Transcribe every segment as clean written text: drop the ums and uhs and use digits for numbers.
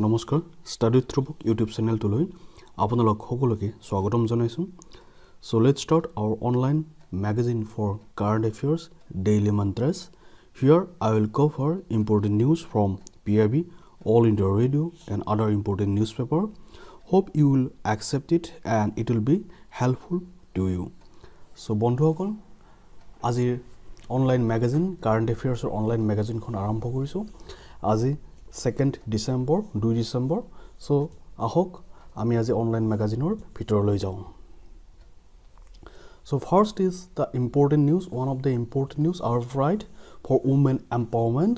নমস্কাৰ study through book YouTube চেনেলটোলৈ আপোনালোক সকলোকে স্বাগতম জনাইছো so let's start our online magazine for current affairs daily mantras here I will cover important news from PIB all India radio and other important newspaper hope you will accept it and it will be helpful to you so বন্ধুসকল আজিৰ online magazine current affairs online magazine খন আৰম্ভ কৰিছো আজি 2nd December 2 December so ahok ami aji online magazine or bhitorloi jao so first is the important news one of the important news are right for women empowerment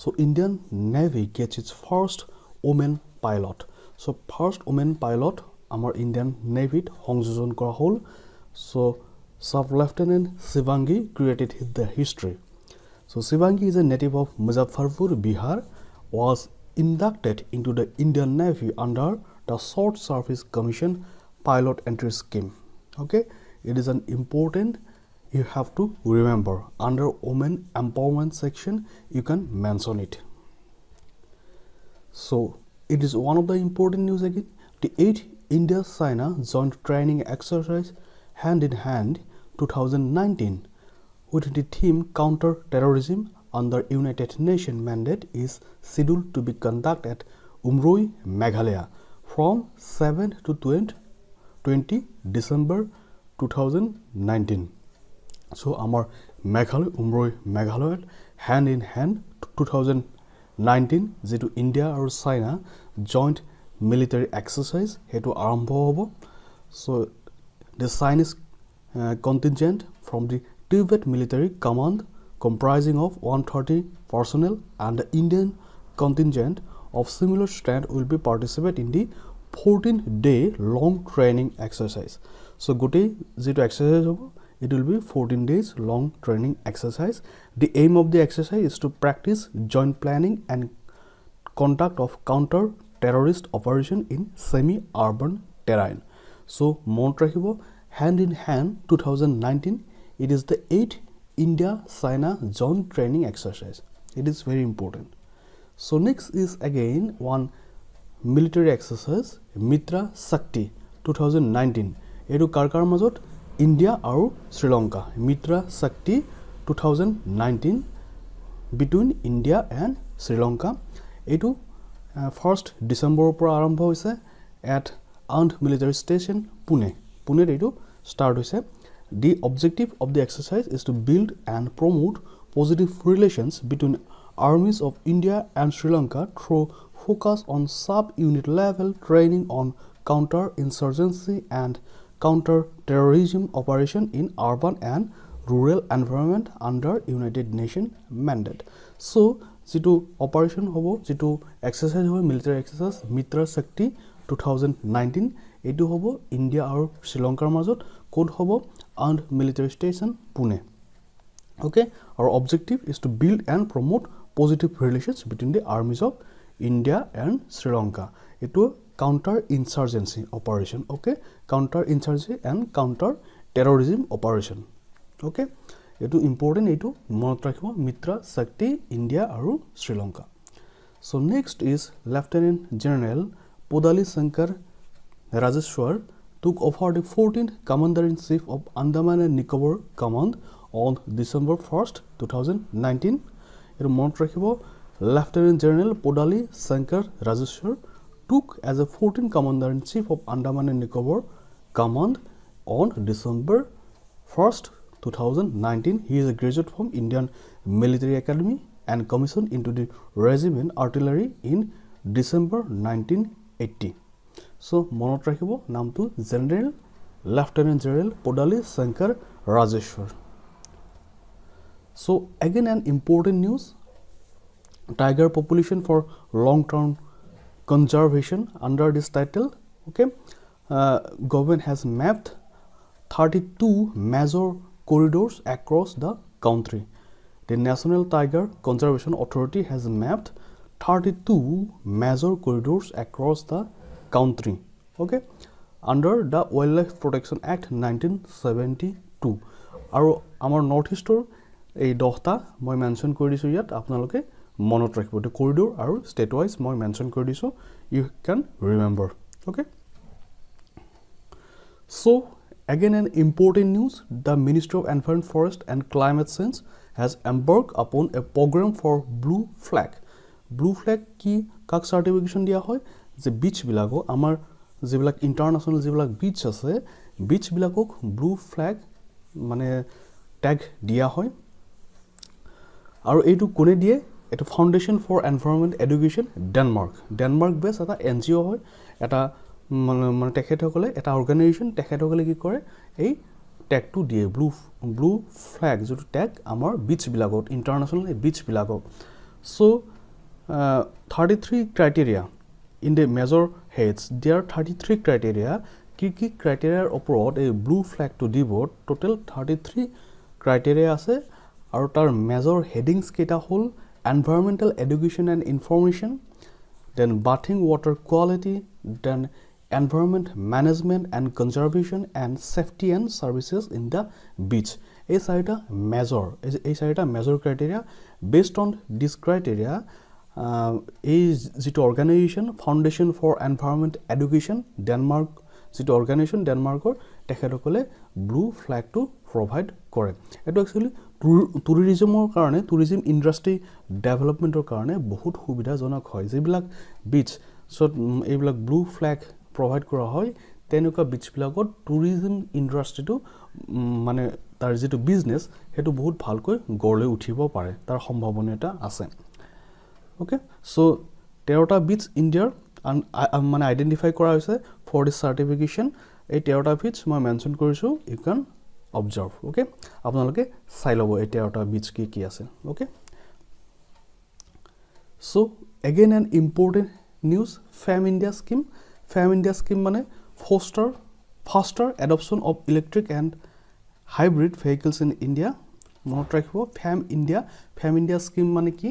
so Indian Navy gets its first women pilot so first women pilot amar Indian Navy hongjojon kora hol so Sub Lieutenant Shivangi created the history so Shivangi is a native of Muzaffarpur Bihar was inducted into the Indian Navy under the Short Service Commission pilot entry scheme. Okay, it is an important you have to remember under women empowerment section you can mention it. So it is one of the important news again. The 8th India-China joint training exercise hand in hand 2019 with the theme counter terrorism under United Nations mandate is scheduled to be conducted at Umroi, Meghalaya from 7 to 20 December 2019. So, our Meghalaya, Umroi, Meghalaya hand in hand 2019 যেটো India or China joint military exercise hetu arambho hobo. So, the Chinese contingent from the Tibet military command comprising of 130 personnel and the Indian contingent of similar strength will be participate in the 14-day long training exercise. So, gote jeto exercise hobo, it will be 14 days long training exercise. The aim of the exercise is to practice joint planning and conduct of counter-terrorist operation in semi-urban terrain. So, mont rakhibo hand in hand 2019. It is the 8th India-China joint training exercise. It is very important. So next is again one military exercise Mitra Shakti 2019. Edu karkar majot India aru Sri Lanka. Mitra Shakti 2019 between India and Sri Lanka. Edu 1st December opor arambho hoise at Armed Military Station Pune. Pune edu start hoise. The objective of the exercise is to build and promote positive relations between armies of India and Sri Lanka through focus on sub-unit level training on counter-insurgency and counter-terrorism operation in urban and rural environment under United Nations mandate. So, jitu operation hobo, jitu exercise hobo, military exercise Mitra Shakti 2019 etu hobo India aru Sri Lankar majot code hobo Armed Military Station Pune. Okay, our objective is to build and promote positive relations between the armies of India and Sri Lanka. It will counter-insurgency operation. Okay, counter-insurgency and counter-terrorism operation. Okay, it is important. It is monot rakhibo Mitra Shakti India aru Sri Lanka. So next is Lieutenant General Podali Shankar Rajeshwar took over the 14th Commander-in-Chief of Andaman and Nicobar Command on December 1st, 2019. It monot rakhibo Lieutenant General Podali Shankar Rajeshwar took as a 14th Commander-in-Chief of Andaman and Nicobar Command on December 1st, 2019. He is a graduate from Indian Military Academy and commissioned into the Regiment Artillery in December 1980. So, monot rakhibo naam to General Lieutenant General Podali Shankar Rajeshwar. So, again an important news tiger population for long-term conservation under this title. Okay, government has mapped 32 major corridors across the country. The National Tiger Conservation Authority has mapped 32 major corridors across the country. Okay, under the Wildlife Protection Act 1972 aru amar north eastor ei 10ta moi mention kori disu yat apnaloke মনত ৰাখিব এইটো corridor আৰু state wise মই mention কৰি দিছো you can remember okay So, again an important news, the Ministry of Environment, Forest and Climate Change has embarked upon a program for blue flag. Blue flag ki kak certification dia hoy je beach bilago amar jibilak international jibilak beach ase beach bilakok blue flag mane tag dia hoy aru eitu kone die etu Foundation for Environment Education Denmark based eta NGO hoy eta মানে তেখেতসকলে এটা organisation তেখেতসকলে কি কৰে এই ট্যাগটো দিয়ে blue flag যেটো tag আমাৰ বিচ বিলাকত ইন্টাৰনেশ্যনেল বিচ বিলাকত so 33 criteria in the major heads there 33 criteria কি ক্ৰাইটেৰিয়াৰ ওপৰত এই ব্লু ফ্ল্যাগটো দিব টোটাল 33 ক্ৰাইটেৰিয়া আছে আৰু তাৰ মেজৰ হেডিংছ কেটা হ'ল environmental education and information then bathing water quality then environment management and conservation and safety and services in the beach এই চাৰিটা major criteria based on this criteria এই যেটো organisation foundation for environment education Denmark যেটো organisation ডেনমাৰ্কৰ তেখেতসকলে blue ফ্ল্যাগটো provide কৰে এটো actually টুৰিজমৰ কাৰণে টুৰিজম ইন্ডাষ্ট্ৰি ডেভেলপমেন্টৰ কাৰণে বহুত সুবিধাজনক হয় যেবিলাক বিচ সো এইবিলাক ব্লু ফ্ল্যাগ প্ৰভাইড কৰা হয় তেনেকুৱা বিচ বিলাকত টুৰিজম ইন্ডাষ্ট্ৰিটো মানে তাৰ যেটো বিজনেস হেতু বহুত ভালকৈ গড়লৈ উঠিব পাৰে তাৰ সম্ভাৱনা আছে ওকে সো 13টা বিচ ইণ্ডিয়াৰ মানে আইডেন্টিফাই কৰা হৈছে ফৰ দিস সাৰ্টিফিকেশন এই 13টা বিচ মই মেনশন কৰিছো ইউ ক্যান observe okay আপোনালোকে চাই লব এটা এটা বিচ কি আছে okay so again an important news fam india scheme মানে faster adoption of electric and hybrid vehicles in india মনত ৰাখিব fam india scheme মানে কি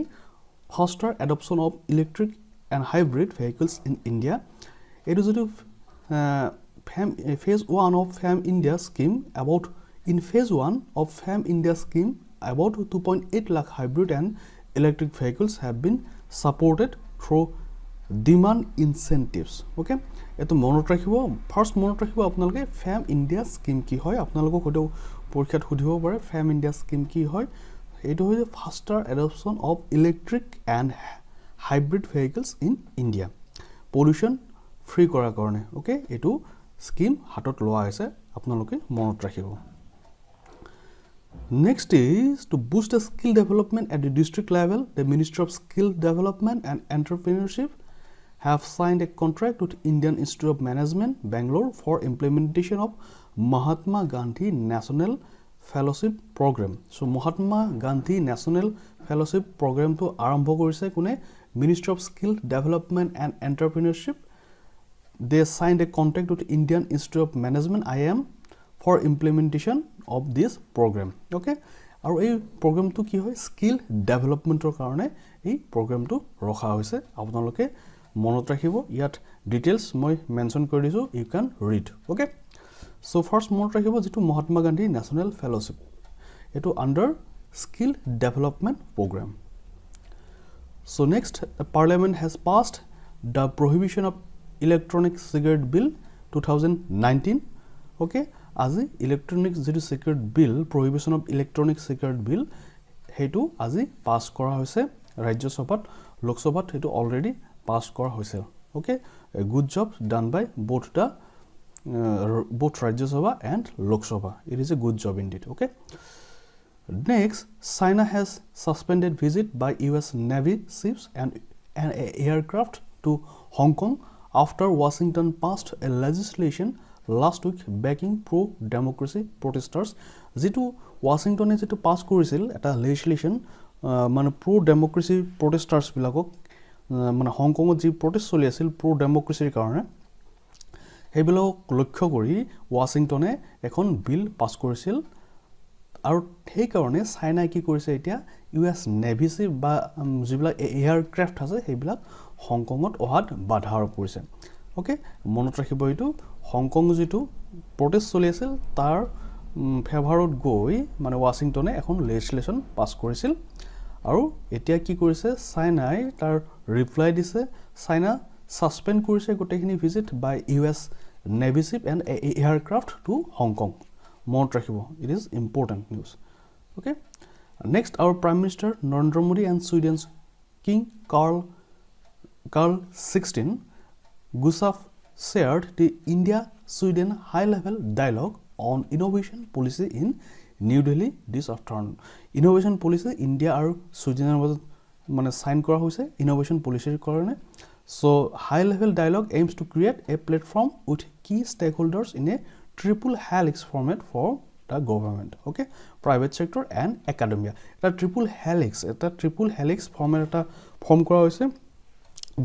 faster adoption of electric and hybrid vehicles in india এটো যদি phase 1 of fam india scheme about In phase 1 of FAM India scheme, about 2.8 lakh hybrid and electric vehicles have been supported through demand incentives. Okay? এটো মনত ৰাখিব first মনত ৰাখিব আপোনালোকে FAM India scheme কি হয় আপোনালোকক হয়তো পৰীক্ষাত সুধিব পাৰে FAM India scheme কি হয় এটো হয় faster adoption of electric and hybrid vehicles in India. Pollution free কৰাৰ কাৰণে okay এটো স্কিম হাতত লোৱা হৈছে আপোনালোকে মনত ৰাখিব Next is to boost the skill development at the district level. The Ministry of Skill Development and Entrepreneurship have signed a contract with Indian Institute of Management, Bangalore, for implementation of Mahatma Gandhi National Fellowship Program. So, Mahatma Gandhi National Fellowship Program to আৰম্ভ কৰিছে কোনে Ministry of Skill Development and Entrepreneurship. They signed a contract with Indian Institute of Management, IIM, for implementation of this program okay আৰু এই প্ৰগ্ৰামটো কি হয় skill ডেভেলপমেন্টৰ কাৰণে এই প্ৰগ্ৰামটো ৰখা হৈছে আপোনালোকে মনত ৰাখিব ইয়াত ডিটেইলছ মই মেনশন কৰি দিছো you can read okay so first মনত ৰাখিব যেটো মহাত্মা গান্ধী ন্যাশনাল ফেলোশিপ এটো under skill development program so next the parliament has passed the prohibition of electronic cigarette bill 2019 okay আজি ইলেক্ট্ৰনিক যেটো সিগাৰেট বিল প্ৰহিবিশন অফ ইলেক্ট্ৰনিক সিগাৰেট বিল হেতু আজি পাস কৰা হৈছে ৰাজ্যসভাত লোকসভাত হেতু অলৰেডি পাস কৰা হৈছে okay good job done by both Rajya Sabha and Lok Sabha it is a good job indeed okay next China has suspended visit by US Navy ships and an aircraft to Hong Kong after Washington passed a legislation last week backing pro democracy protesters যেটো ওয়াশিংটনে যেটো pass কৰিছিল এটা legislation মানে pro democracy protesters বিলাকক মানে হংকঙত যি protest চলি আছিল pro democracyৰ কাৰণে হেবিলাক লক্ষ্য কৰি ওয়াশিংটনে এখন বিল পাস কৰিছিল আৰু সেই কাৰণে চাইনা কি কৰিছে এতিয়া ইউএছ নেভি সি বা যিবিলাক এয়াৰক্ৰাফট আছে হেবিলাক হংকঙত অহাত বাধা আৰোপ কৰিছে ওকে মনত ৰাখিব এইটো হংকং যেটো প্ৰটেষ্ট চলি আছিল তাৰ ফেভাৰত গৈ মানে ওয়াশিংটনে এখন লেজিসলেশন পাস কৰিছিল আৰু এতিয়া কি কৰিছে চাইনাই তাৰ ৰিপ্লাই দিছে চাইনা সাসপেন্ড কৰিছে গোটেইখিনি visit by US navy ship and aircraft to Hong মনত ৰাখিব it is important news okay next our prime minister Narendra Modi and Sweden's king Carl 16 Gustav shared the India Sweden high level dialogue on innovation policy in New Delhi this afternoon innovation policy India আৰু Swedenৰ মাজত মানে sign কৰা হৈছে innovation policyৰ কাৰণে so high level dialogue aims to create a platform with key stakeholders in a triple helix format for the government okay private sector and academia এটা triple helix format এটা form কৰা হৈছে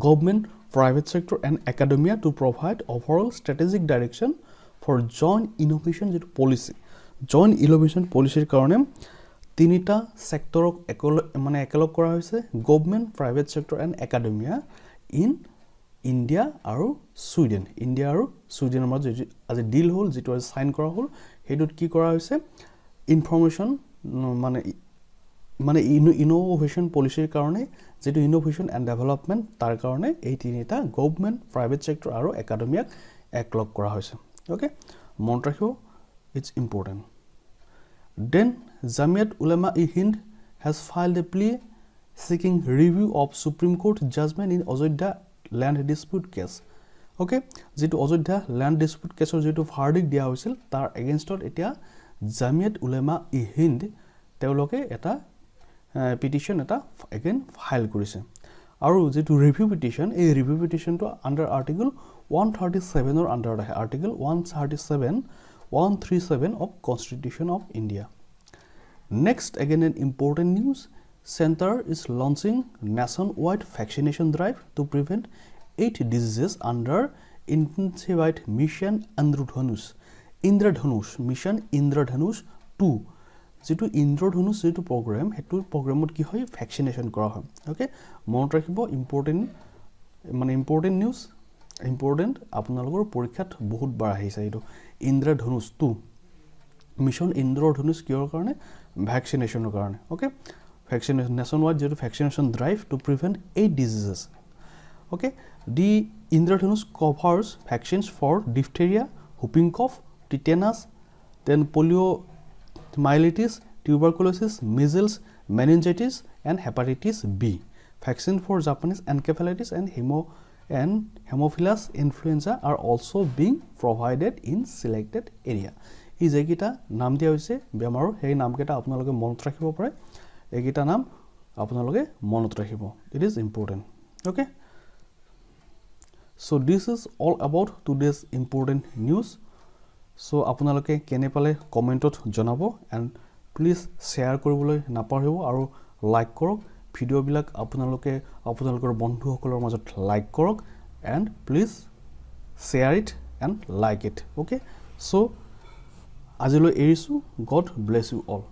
government private sector and academia to provide overall strategic direction for joint innovation policy কাৰণে তিনিটা সেক্টৰক মানে একেলগ কৰা হৈছে government private sector and academia in India আৰু Sweden মাজত আজি ডিল হল যেটো সাইন কৰা হল হেডুত কি কৰা হৈছে ইনফৰমেশন মানে ইনোভেশন পলিচিৰ কাৰণে যেটো ইনোভেশন এণ্ড ডেভেলপমেন্ট তাৰ কাৰণে এই তিনিটা গভৰ্নমেন্ট প্ৰাইভেট সেক্টৰ আৰু একাডেমিয়াক একলগ কৰা হৈছে ওকে মনত ৰাখিব it's important then Jamiat Ulama Hind has filed a plea seeking review of Supreme Court judgment in Ajodhya land dispute case okay যেটো অযোধ্যা land dispute case যেটো ভাৰ্ডিক দিয়া হৈছিল তাৰ এগেইনষ্টত এতিয়া জামিয়াত উলামা হিন্দ তেওঁলোকে এটা পিটিশন এটা এগেইন ফাইল কৰিছে আৰু যেটো ৰিভিউ পিটিশন এই ৰিভিউ পিটিশনটো আন্ডাৰ আৰ্টিকল 137 অৰ আন্ডাৰ আছে article 137 of Constitution of India next again an important news center is launching nationwide vaccination drive to prevent 8 diseases under intensified mission Indradhanush mission Indradhanush 2 যেটো Indradhanush যেটো program হেতু programত কি হয় vaccination কৰা হয় okay মনত ৰাখিব important news important আপোনালোকৰ পৰীক্ষাত বহুত বাৰ আহিছে এটো Indradhanush 2 mission Indradhanush কিয়ৰ কাৰণে ভ্যাকসিনেশনৰ কাৰণে okay vaccination nationwide যেটো vaccination drive to prevent 8 diseases okay the Indradhanush covers vaccines for diphtheria whooping cough tetanus then poliomyelitis tuberculosis measles meningitis and hepatitis B vaccine for Japanese encephalitis and Haemophilus influenza are also being provided in selected area এই যেকিটা নাম দিয়া হৈছে বেমাৰৰ সেই নামকেটা আপোনালোকে মনত ৰাখিব পাৰে এইকিটা নাম আপোনালোকে মনত ৰাখিব it is important okay so this is all about today's important news so আপোনালোকে কেনে পালে কমেন্টত জনাব and please share কৰিবলৈ নাপাহৰিব আৰু লাইক কৰক ভিডিও বিলাক আপোনালোকে আপোনালোকৰ বন্ধুসকলৰ মাজত লাইক কৰক and please share it and like it okay so আজিলৈ এৰিছো God bless you all